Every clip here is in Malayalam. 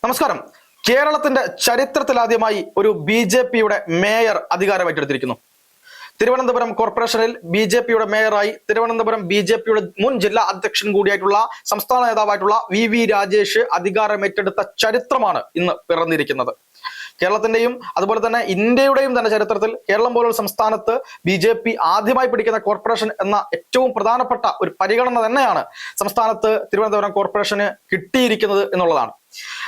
നമസ്കാരം. കേരളത്തിന്റെ ചരിത്രത്തിലാദ്യമായി ഒരു ബി.ജെ.പിയുടെ മേയർ അധികാരം ഏറ്റെടുത്തിരിക്കുന്നു. തിരുവനന്തപുരം കോർപ്പറേഷനിൽ ബി.ജെ.പിയുടെ മേയറായി തിരുവനന്തപുരം ബി.ജെ.പിയുടെ മുൻ ജില്ലാ അധ്യക്ഷൻ കൂടിയായിട്ടുള്ള സംസ്ഥാന നേതാവായിട്ടുള്ള വി രാജേഷ് അധികാരം ഏറ്റെടുത്ത ചരിത്രമാണ് ഇന്ന് പിറന്നിരിക്കുന്നത്. കേരളത്തിന്റെയും അതുപോലെ തന്നെ ഇന്ത്യയുടെയും തന്നെ ചരിത്രത്തിൽ കേരളം പോലുള്ള സംസ്ഥാനത്ത് ബി.ജെ.പി ആദ്യമായി പിടിക്കുന്ന കോർപ്പറേഷൻ എന്ന ഏറ്റവും പ്രധാനപ്പെട്ട ഒരു പരിഗണന തന്നെയാണ് സംസ്ഥാനത്ത് തിരുവനന്തപുരം കോർപ്പറേഷന് കിട്ടിയിരിക്കുന്നത് എന്നുള്ളതാണ്.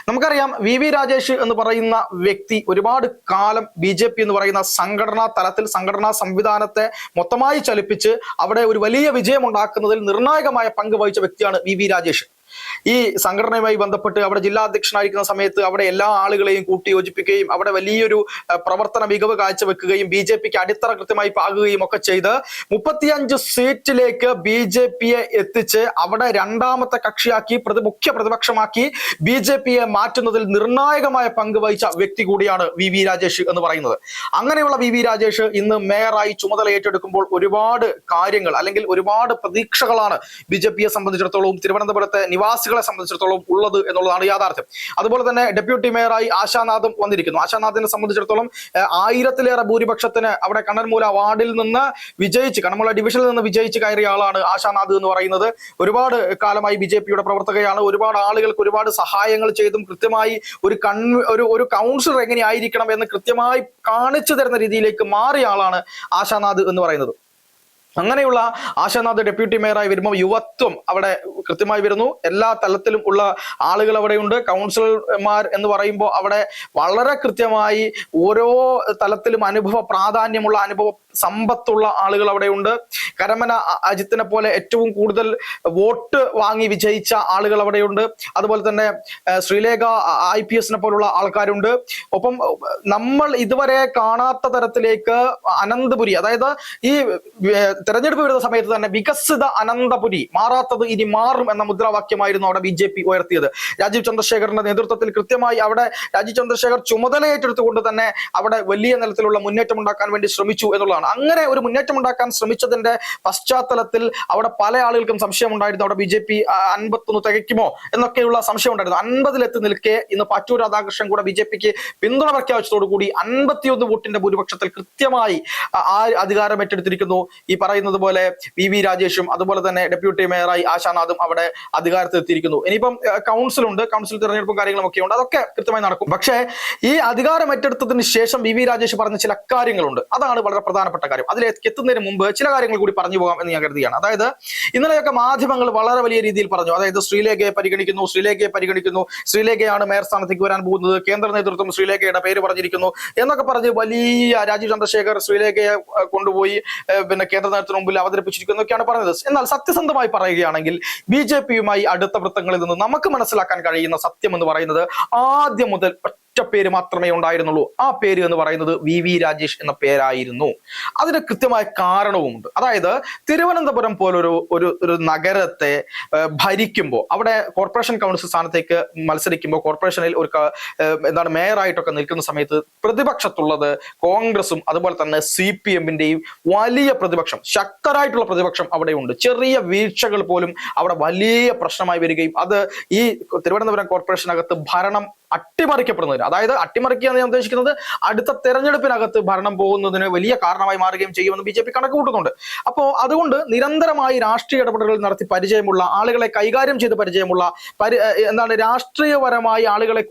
നമുക്കറിയാം, വി രാജേഷ് എന്ന് പറയുന്ന വ്യക്തി ഒരുപാട് കാലം ബി.ജെ.പി എന്ന് പറയുന്ന സംഘടനാ തലത്തിൽ സംഘടനാ സംവിധാനത്തെ മൊത്തമായി ചലിപ്പിച്ച് അവിടെ ഒരു വലിയ വിജയം ഉണ്ടാക്കുന്നതിൽ നിർണായകമായ പങ്ക് വഹിച്ച വ്യക്തിയാണ് വി രാജേഷ്. ഈ സംഘടനയുമായി ബന്ധപ്പെട്ട് അവിടെ ജില്ലാ അധ്യക്ഷനായിരിക്കുന്ന സമയത്ത് അവിടെ എല്ലാ ആളുകളെയും കൂട്ടിയോജിപ്പിക്കുകയും അവിടെ വലിയൊരു പ്രവർത്തന മികവ് കാഴ്ചവെക്കുകയും ബി.ജെ.പിക്ക് അടിത്തറ കൃത്യമായി പാകുകയും ഒക്കെ ചെയ്ത് 35 സീറ്റിലേക്ക് ബി.ജെ.പിയെ എത്തിച്ച് അവിടെ രണ്ടാമത്തെ കക്ഷിയാക്കി മുഖ്യ പ്രതിപക്ഷമാക്കി ബി.ജെ.പിയെ മാറ്റുന്നതിൽ നിർണായകമായ പങ്ക് വഹിച്ച വ്യക്തി കൂടിയാണ് വി രാജേഷ് എന്ന് പറയുന്നത്. അങ്ങനെയുള്ള വി രാജേഷ് ഇന്ന് മേയറായി ചുമതല ഏറ്റെടുക്കുമ്പോൾ ഒരുപാട് കാര്യങ്ങൾ അല്ലെങ്കിൽ ഒരുപാട് പ്രതീക്ഷകളാണ് ബി.ജെ.പിയെ സംബന്ധിച്ചിടത്തോളം തിരുവനന്തപുരത്തെ നിവാസികളെ സംബന്ധിച്ചിടത്തോളം ഉള്ളത് എന്നുള്ളതാണ് യാഥാർത്ഥ്യം. അതുപോലെ തന്നെ ഡെപ്യൂട്ടി മേയറായി ആശാനാഥും വന്നിരിക്കുന്നു. ആശാനാഥിനെ സംബന്ധിച്ചിടത്തോളം 1000-ലേറെ ഭൂരിപക്ഷത്തിന് അവിടെ കണ്ണൻമൂല വാർഡിൽ നിന്ന് വിജയിച്ച് കണ്ണൻമൂല ഡിവിഷനിൽ നിന്ന് വിജയിച്ച് കയറിയ ആളാണ് ആശാനാഥ് എന്ന് പറയുന്നത്. ഒരുപാട് കാലമായി ബി.ജെ.പിയുടെ പ്രവർത്തകയാണ്. ഒരുപാട് ആളുകൾക്ക് ഒരുപാട് സഹായങ്ങൾ ചെയ്തും കൃത്യമായി ഒരു കൗൺസിലർ എങ്ങനെയായിരിക്കണം എന്ന് കൃത്യമായി കാണിച്ചു തരുന്ന രീതിയിലേക്ക് മാറിയ ആളാണ് ആശാനാഥ് എന്ന് പറയുന്നത്. അങ്ങനെയുള്ള ആശാനാഥ് ഡെപ്യൂട്ടി മേയറായി വരുമ്പോൾ യുവത്വം അവിടെ കൃത്യമായി വരുന്നു. എല്ലാ തലത്തിലും ഉള്ള ആളുകൾ അവിടെയുണ്ട്. കൗൺസിലർമാർ എന്ന് പറയുമ്പോൾ അവിടെ വളരെ കൃത്യമായി ഓരോ തലത്തിലും പ്രാധാന്യമുള്ള അനുഭവ സമ്പത്തുള്ള ആളുകൾ അവിടെയുണ്ട്. കരമന അജിത്തിനെ പോലെ ഏറ്റവും കൂടുതൽ വോട്ട് വാങ്ങി വിജയിച്ച ആളുകൾ അവിടെയുണ്ട്. അതുപോലെ തന്നെ ശ്രീലേഖ IPS പോലുള്ള ആൾക്കാരുണ്ട്. ഒപ്പം നമ്മൾ ഇതുവരെ കാണാത്ത തരത്തിലേക്ക് അനന്തപുരി, അതായത് ഈ തെരഞ്ഞെടുപ്പ് വരുന്ന സമയത്ത് തന്നെ വികസിത അനന്തപുരി, മാറാത്തത് ഇനി മാറും എന്ന മുദ്രാവാക്യമായിരുന്നു അവിടെ ബി.ജെ.പി ഉയർത്തിയത്. രാജീവ് ചന്ദ്രശേഖറിന്റെ നേതൃത്വത്തിൽ കൃത്യമായി അവിടെ രാജീവ് ചന്ദ്രശേഖർ ചുമതലയേറ്റെടുത്തുകൊണ്ട് തന്നെ അവിടെ വലിയ നിലത്തിലുള്ള മുന്നേറ്റം ഉണ്ടാക്കാൻ വേണ്ടി ശ്രമിച്ചു എന്നുള്ളതാണ്. അങ്ങനെ ഒരു മുന്നേറ്റം ഉണ്ടാക്കാൻ ശ്രമിച്ചതിന്റെ പശ്ചാത്തലത്തിൽ അവിടെ പല ആളുകൾക്കും സംശയം ഉണ്ടായിരുന്നു. അവിടെ ബി.ജെ.പി 51 തികയ്ക്കുമോ എന്നൊക്കെയുള്ള സംശയം ഉണ്ടായിരുന്നു. 50-ലെത്തി നിൽക്കെ ഇന്ന് പാറ്റൂർ രാധാകൃഷ്ണൻ കൂടെ ബി.ജെ.പിക്ക് പിന്തുണ പ്രഖ്യാപിച്ചതോടുകൂടി 51 വോട്ടിന്റെ ഭൂരിപക്ഷത്തിൽ കൃത്യമായി അധികാരം ഏറ്റെടുത്തിരിക്കുന്നു. ഈ പറയുന്നത് പോലെ വി രാജേഷും അതുപോലെ തന്നെ ഡെപ്യൂട്ടി മേയറായി ആശാനാഥും അവിടെ അധികാരത്തിൽ എത്തിയിരിക്കുന്നു. ഇനിയിപ്പം കൗൺസിലുണ്ട്, കൗൺസിൽ തിരഞ്ഞെടുപ്പും കാര്യങ്ങളും ഒക്കെ ഉണ്ട്. അതൊക്കെ കൃത്യമായി നടക്കും. പക്ഷേ ഈ അധികാരം ഏറ്റെടുത്തതിന് ശേഷം വി രാജേഷ് പറഞ്ഞ ചില കാര്യങ്ങളുണ്ട്. അതാണ് വളരെ പ്രധാനപ്പെട്ട കാര്യം. അതിലേക്ക് എത്തുന്നതിന് മുമ്പ് ചില കാര്യങ്ങൾ കൂടി പറഞ്ഞു പോകാം എന്ന് ഞാൻ കരുതിയാണ്. അതായത് ഇന്നലെയൊക്കെ മാധ്യമങ്ങൾ വളരെ വലിയ രീതിയിൽ പറഞ്ഞു, അതായത് ശ്രീലേഖയെ പരിഗണിക്കുന്നു, ശ്രീലേഖയാണ് മേയർ സ്ഥാനത്തേക്ക് വരാൻ പോകുന്നത്, കേന്ദ്ര നേതൃത്വം ശ്രീലേഖയുടെ പേര് പറഞ്ഞിരിക്കുന്നു എന്നൊക്കെ പറഞ്ഞ് വലിയ രാജീവ് ചന്ദ്രശേഖർ ശ്രീലേഖയെ കൊണ്ടുപോയി കേന്ദ്ര നേതൃത്വത്തിന് മുമ്പിൽ അവതരിപ്പിച്ചിരിക്കുന്നു എന്നൊക്കെയാണ് പറഞ്ഞത്. എന്നാൽ സത്യസന്ധമായി പറയുകയാണെങ്കിൽ ബി.ജെ.പിയുമായി അടുത്ത വൃത്തങ്ങളിൽ നിന്ന് നമുക്ക് മനസ്സിലാക്കാൻ കഴിയുന്ന സത്യം എന്ന് പറയുന്നത് ആദ്യം മുതൽ ഒറ്റ പേര് മാത്രമേ ഉണ്ടായിരുന്നുള്ളൂ. ആ പേര് എന്ന് പറയുന്നത് വി രാജേഷ് എന്ന പേരായിരുന്നു. അതിന് കൃത്യമായ കാരണവുമുണ്ട്. അതായത് തിരുവനന്തപുരം പോലൊരു ഒരു നഗരത്തെ ഭരിക്കുമ്പോൾ അവിടെ കോർപ്പറേഷൻ കൗൺസിൽ സ്ഥാനത്തേക്ക് മത്സരിക്കുമ്പോൾ കോർപ്പറേഷനിൽ ഒരു മേയറായിട്ടൊക്കെ നിൽക്കുന്ന സമയത്ത് പ്രതിപക്ഷത്തുള്ളത് കോൺഗ്രസും അതുപോലെ തന്നെ CPM-ന്റെയും വലിയ പ്രതിപക്ഷം, ശക്തരായിട്ടുള്ള പ്രതിപക്ഷം അവിടെയുണ്ട്. ചെറിയ വീഴ്ചകൾ പോലും അവിടെ വലിയ പ്രശ്നമായി വരികയും അത് ഈ തിരുവനന്തപുരം കോർപ്പറേഷനകത്ത് ഭരണം അട്ടിമറിക്കപ്പെടുന്നതിന്, അതായത് അട്ടിമറിക്കുക എന്ന് ഞാൻ ഉദ്ദേശിക്കുന്നത് അടുത്ത തെരഞ്ഞെടുപ്പിനകത്ത് ഭരണം പോകുന്നതിന് വലിയ കാരണമായി മാറുകയും ചെയ്യുമെന്ന് ബി.ജെ.പി കണക്ക് കൂട്ടുന്നുണ്ട്. അപ്പോൾ അതുകൊണ്ട് നിരന്തരമായി രാഷ്ട്രീയ ഇടപെടലുകൾ നടത്തി പരിചയമുള്ള ആളുകളെ കൈകാര്യം ചെയ്ത് പരിചയമുള്ള രാഷ്ട്രീയപരമായി ആളുകളെ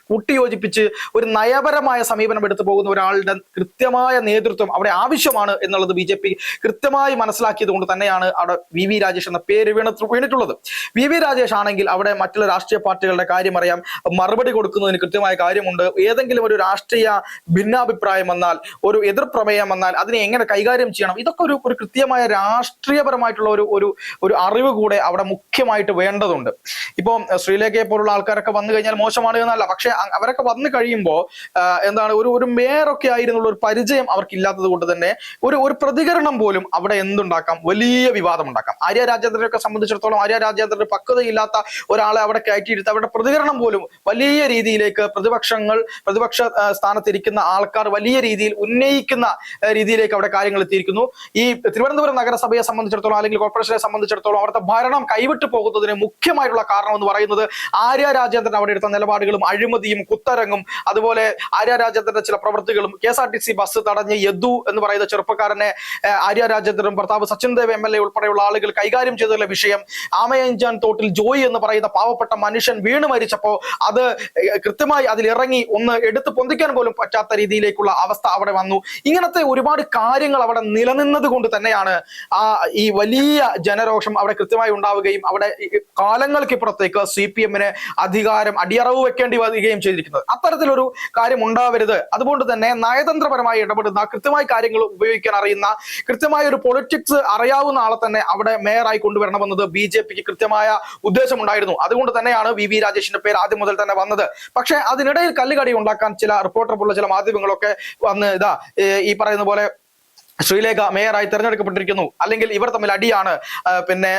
കൂട്ടിയോജിപ്പിച്ച് ഒരു നയപരമായ സമീപനം എടുത്തു പോകുന്ന ഒരാളുടെ കൃത്യമായ നേതൃത്വം അവിടെ ആവശ്യമാണ് എന്നുള്ളത് ബി.ജെ.പി കൃത്യമായി മനസ്സിലാക്കിയത് കൊണ്ട് തന്നെയാണ് അവിടെ വി രാജേഷ് എന്ന പേര് വീണിട്ടുള്ളത്. വി രാജേഷ് ആണെങ്കിൽ അവിടെ മറ്റുള്ള രാഷ്ട്രീയ പാർട്ടികളുടെ കാര്യം അറിയാം, മറുപടി കൊടുക്കുന്നതിന് കൃത്യമായ കാര്യമുണ്ട്. ഏതെങ്കിലും ഒരു രാഷ്ട്രീയ ഭിന്നാഭിപ്രായം വന്നാൽ, ഒരു എതിർപ്രമേയം വന്നാൽ അതിനെ എങ്ങനെ കൈകാര്യം ചെയ്യണം, ഇതൊക്കെ ഒരു കൃത്യമായ രാഷ്ട്രീയപരമായിട്ടുള്ള ഒരു അറിവ് കൂടെ അവിടെ മുഖ്യമായിട്ട് വേണ്ടതുണ്ട്. ഇപ്പം ശ്രീലേഖയെ പോലുള്ള ആൾക്കാരൊക്കെ വന്നു കഴിഞ്ഞാൽ മോശമാണ് എന്നല്ല, പക്ഷെ അവരൊക്കെ വന്നു കഴിയുമ്പോൾ ഒരു മേയറൊക്കെ ആയിരുന്നുള്ള ഒരു പരിചയം അവർക്കില്ലാത്തത് കൊണ്ട് തന്നെ ഒരു പ്രതികരണം പോലും അവിടെ എന്തുണ്ടാക്കാം, വലിയ വിവാദം ഉണ്ടാക്കാം. ആര്യ രാജേന്ദ്രനെയൊക്കെ സംബന്ധിച്ചിടത്തോളം ആര്യ രാജേന്ദ്രന് പക്വതയില്ലാത്ത ഒരാളെ അവിടെ കയറ്റിയിരുത്ത് അവരുടെ പ്രതികരണം പോലും വലിയ രീതിയിലേക്ക് പ്രതിപക്ഷ സ്ഥാനത്തിരിക്കുന്ന ആൾക്കാർ വലിയ രീതിയിൽ ഉന്നയിക്കുന്ന രീതിയിലേക്ക് അവിടെ കാര്യങ്ങൾ എത്തിയിരിക്കുന്നു. ഈ തിരുവനന്തപുരം നഗരസഭയെ സംബന്ധിച്ചിടത്തോളം അല്ലെങ്കിൽ കോർപ്പറേഷനെ സംബന്ധിച്ചിടത്തോളം അവിടുത്തെ ഭരണം കൈവിട്ടു പോകുന്നതിന് മുഖ്യമായിട്ടുള്ള കാരണം എന്ന് പറയുന്നത് ആര്യ രാജേന്ദ്രൻ അവിടെ എടുത്ത നിലപാടുകളും അഴിമതിയും കുത്തരങ്ങും അതുപോലെ ആര്യ രാജേന്ദ്രന്റെ ചില പ്രവൃത്തികളും KSRTC ബസ് തടഞ്ഞ് യദു എന്ന് പറയുന്ന ചെറുപ്പക്കാരനെ ആര്യ രാജേന്ദ്രനും ഭർത്താവ് സച്ചിൻ ദേവ് MLA ഉൾപ്പെടെയുള്ള ആളുകൾ കൈകാര്യം ചെയ്തുള്ള വിഷയം, ആമയഞ്ചാൻ തോട്ടിൽ ജോയി എന്ന് പറയുന്ന പാവപ്പെട്ട മനുഷ്യൻ വീണ് മരിച്ചപ്പോ അത് കൃത്യമായി അതിലിറങ്ങി ഒന്ന് എടുത്ത് പൊന്തിക്കാൻ പോലും പറ്റാത്ത രീതിയിലേക്കുള്ള അവസ്ഥ അവിടെ വന്നു. ഇങ്ങനത്തെ ഒരുപാട് കാര്യങ്ങൾ അവിടെ നിലനിന്നത് കൊണ്ട് തന്നെയാണ് ഈ വലിയ ജനരോഷം അവിടെ കൃത്യമായി ഉണ്ടാവുകയും അവിടെ കാലങ്ങൾക്കിപ്പുറത്തേക്ക് CPM-ന് അധികാരം അടിയറവ് വെക്കേണ്ടി വരികയും ചെയ്തിരിക്കുന്നത്. അത്തരത്തിലൊരു കാര്യം ഉണ്ടാവരുത്. അതുകൊണ്ട് തന്നെ നയതന്ത്രപരമായി ഇടപെടുന്ന കൃത്യമായി കാര്യങ്ങൾ ഉപയോഗിക്കാൻ അറിയുന്ന കൃത്യമായ ഒരു പൊളിറ്റിക്സ് അറിയാവുന്ന ആളെ തന്നെ അവിടെ മേയറായി കൊണ്ടുവരണമെന്നത് BJPക്ക് കൃത്യമായ ഉദ്ദേശമുണ്ടായിരുന്നു. അതുകൊണ്ട് തന്നെയാണ് VV രാജേഷിന്റെ പേര് ആദ്യം മുതൽ തന്നെ വന്നത്. പക്ഷേ അതിനിടയിൽ കല്ലുകടി ഉണ്ടാക്കാൻ ചില റിപ്പോർട്ടർ പോലുള്ള ചില മാധ്യമങ്ങളൊക്കെ വന്ന് ഈ പറയുന്ന പോലെ ശ്രീലേഖ മേയറായി തെരഞ്ഞെടുക്കപ്പെട്ടിരിക്കുന്നു, അല്ലെങ്കിൽ ഇവർ തമ്മിൽ അടിയാണ്, പിന്നെ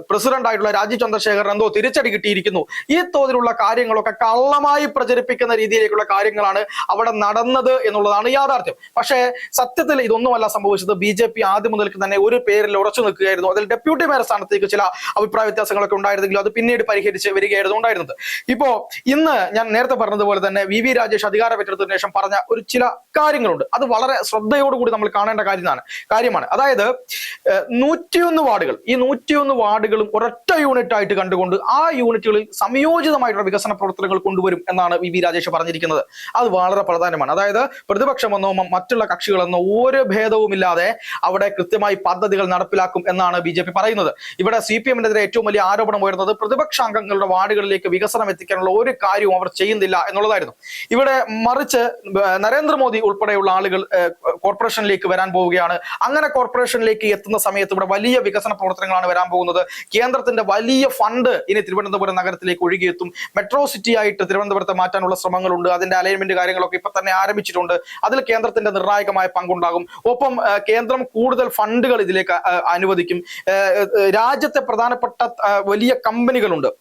പ്രസിഡന്റ് ആയിട്ടുള്ള രാജീവ് ചന്ദ്രശേഖരൻ എന്തോ തിരിച്ചടി കിട്ടിയിരിക്കുന്നു, ഈ തോതിലുള്ള കാര്യങ്ങളൊക്കെ കള്ളമായി പ്രചരിപ്പിക്കുന്ന രീതിയിലേക്കുള്ള കാര്യങ്ങളാണ് അവിടെ നടന്നത് എന്നുള്ളതാണ് യാഥാർത്ഥ്യം. പക്ഷേ സത്യത്തിൽ ഇതൊന്നുമല്ല സംഭവിച്ചത്. BJP ആദ്യം മുതൽക്ക് തന്നെ ഒരു പേരിൽ ഉറച്ചു നിൽക്കുകയായിരുന്നു. അതിൽ ഡെപ്യൂട്ടി മേയർ സ്ഥാനത്തേക്ക് ചില അഭിപ്രായ വ്യത്യാസങ്ങളൊക്കെ ഉണ്ടായിരുന്നെങ്കിലും അത് പിന്നീട് പരിഹരിച്ച് വരികയായിരുന്നു ഉണ്ടായിരുന്നത്. ഇപ്പോ ഇന്ന് ഞാൻ നേരത്തെ പറഞ്ഞതുപോലെ തന്നെ VV രാജേഷ് അധികാരമേറ്റെടുത്തതിനു ശേഷം പറഞ്ഞ ഒരു ചില കാര്യങ്ങളുണ്ട്. അത് വളരെ ശ്രദ്ധയോടുകൂടി നമ്മൾ കാണേണ്ട കാര്യമാണ്. അതായത് 101 വാർഡുകൾ, ഈ 101 വാർഡുകളും ഒരൊറ്റ യൂണിറ്റ് ആയിട്ട് കണ്ടുകൊണ്ട് ആ യൂണിറ്റുകളിൽ സംയോജിതമായിട്ടുള്ള വികസന പ്രവർത്തനങ്ങൾ കൊണ്ടുവരും എന്നാണ് VV രാജേഷ് പറഞ്ഞിരിക്കുന്നത്. അത് വളരെ പ്രധാനമാണ്. അതായത് പ്രതിപക്ഷമെന്നോ മറ്റുള്ള കക്ഷികളെന്നോ ഒരു ഭേദവുമില്ലാതെ അവിടെ കൃത്യമായി പദ്ധതികൾ നടപ്പിലാക്കും എന്നാണ് BJP പറയുന്നത്. ഇവിടെ CPM-നെതിരെ ഏറ്റവും വലിയ ആരോപണം ഉയർന്നത് പ്രതിപക്ഷ അംഗങ്ങളുടെ വാർഡുകളിലേക്ക് വികസനം എത്തിക്കാനുള്ള ഒരു കാര്യവും അവർ ചെയ്യുന്നില്ല എന്നുള്ളതായിരുന്നു. ഇവിടെ മറിച്ച് നരേന്ദ്രമോദി ഉൾപ്പെടെയുള്ള ആളുകൾ കോർപ്പറേഷനിലേക്ക് വരാൻ പോവുകയാണ്. അങ്ങനെ കോർപ്പറേഷനിലേക്ക് എത്തുന്ന സമയത്ത് ഇവിടെ വലിയ വികസന പ്രവർത്തനങ്ങളാണ് വരാൻ പോകുന്നത്. കേന്ദ്രത്തിന്റെ വലിയ ഫണ്ട് ഇനി തിരുവനന്തപുരം നഗരത്തിലേക്ക് ഒഴുകിയെത്തും. മെട്രോ സിറ്റി ആയിട്ട് തിരുവനന്തപുരത്തെ മാറ്റാനുള്ള ശ്രമങ്ങളുണ്ട്. അതിന്റെ അലൈൻമെന്റ് കാര്യങ്ങളൊക്കെ ഇപ്പൊ തന്നെ ആരംഭിച്ചിട്ടുണ്ട്. അതിൽ കേന്ദ്രത്തിന്റെ നിർണായകമായ പങ്കുണ്ടാകും. ഒപ്പം കേന്ദ്രം കൂടുതൽ ഫണ്ടുകൾ ഇതിലേക്ക് അനുവദിക്കും. രാജ്യത്തെ പ്രധാനപ്പെട്ട വലിയ കമ്പനികളുണ്ട്.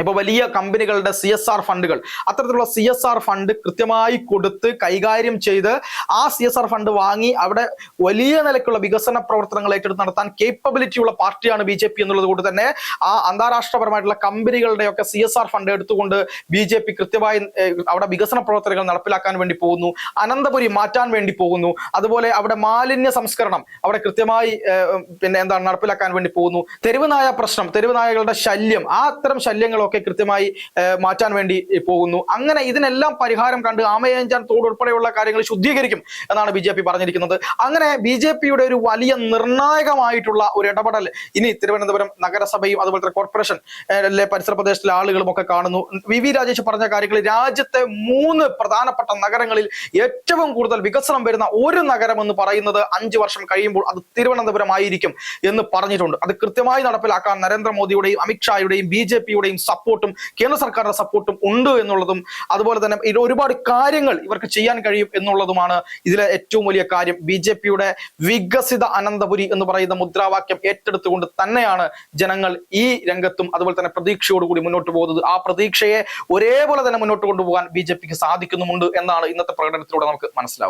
ഇപ്പൊ വലിയ കമ്പനികളുടെ CSR ഫണ്ടുകൾ, അത്തരത്തിലുള്ള CSR ഫണ്ട് കൃത്യമായി കൊടുത്ത് കൈകാര്യം ചെയ്ത് ആ CSR ഫണ്ട് വാങ്ങി അവിടെ വലിയ നിലയ്ക്കുള്ള വികസന പ്രവർത്തനങ്ങൾ ഏറ്റെടുത്ത് നടത്താൻ കേപ്പബിലിറ്റി ഉള്ള പാർട്ടിയാണ് BJP എന്നുള്ളത് കൊണ്ട് തന്നെ ആ അന്താരാഷ്ട്രപരമായിട്ടുള്ള കമ്പനികളുടെയൊക്കെ CSR ഫണ്ട് എടുത്തുകൊണ്ട് BJP കൃത്യമായി അവിടെ വികസന പ്രവർത്തനങ്ങൾ നടപ്പിലാക്കാൻ വേണ്ടി പോകുന്നു. അനന്തപുരി മാറ്റാൻ വേണ്ടി പോകുന്നു. അതുപോലെ അവിടെ മാലിന്യ സംസ്കരണം അവിടെ കൃത്യമായി നടപ്പിലാക്കാൻ വേണ്ടി പോകുന്നു. തെരുവ് നായ പ്രശ്നം, തെരുവ് നായകളുടെ ശല്യം, ആ അത്തരം ശല്യങ്ങൾ ഒക്കെ കൃത്യമായി മാറ്റാൻ വേണ്ടി പോകുന്നു. അങ്ങനെ ഇതിനെല്ലാം പരിഹാരം കണ്ട് ആമയഞ്ചാൻ തോട് ഉൾപ്പെടെയുള്ള കാര്യങ്ങൾ ശുദ്ധീകരിക്കും എന്നാണ് BJP പറഞ്ഞിരിക്കുന്നത്. അങ്ങനെ BJPയുടെ ഒരു വലിയ നിർണായകമായിട്ടുള്ള ഒരു ഇടപെടൽ ഇനി തിരുവനന്തപുരം നഗരസഭയും അതുപോലെ തന്നെ കോർപ്പറേഷൻ പരിസര പ്രദേശത്തിലെ ആളുകളും ഒക്കെ കാണുന്നു. VV രാജേഷ് പറഞ്ഞ കാര്യങ്ങൾ രാജ്യത്തെ 3 പ്രധാനപ്പെട്ട നഗരങ്ങളിൽ ഏറ്റവും കൂടുതൽ വികസനം വരുന്ന ഒരു നഗരം എന്ന് പറയുന്നത് 5 വർഷം കഴിയുമ്പോൾ അത് തിരുവനന്തപുരം ആയിരിക്കും എന്ന് പറഞ്ഞിട്ടുണ്ട്. അത് കൃത്യമായി നടപ്പിലാക്കാൻ നരേന്ദ്രമോദിയുടെയും അമിത്ഷായുടെയും BJPയുടെയും സപ്പോർട്ടും കേന്ദ്ര സർക്കാരിന്റെ സപ്പോർട്ടും ഉണ്ട് എന്നുള്ളതും അതുപോലെ തന്നെ ഇത് ഒരുപാട് കാര്യങ്ങൾ ഇവർക്ക് ചെയ്യാൻ കഴിയും എന്നുള്ളതുമാണ് ഇതിലെ ഏറ്റവും വലിയ കാര്യം. BJPയുടെ വികസിത അനന്തപുരി എന്ന് പറയുന്ന മുദ്രാവാക്യം ഏറ്റെടുത്തുകൊണ്ട് തന്നെയാണ് ജനങ്ങൾ ഈ രംഗത്തും അതുപോലെ തന്നെ പ്രതീക്ഷയോടുകൂടി മുന്നോട്ട് പോകുന്നത്. ആ പ്രതീക്ഷയെ ഒരേപോലെ തന്നെ മുന്നോട്ട് കൊണ്ടുപോകാൻ BJPക്ക് സാധിക്കുന്നുമുണ്ട് എന്നാണ് ഇന്നത്തെ പ്രകടനത്തിലൂടെ നമുക്ക് മനസ്സിലാവുന്നത്.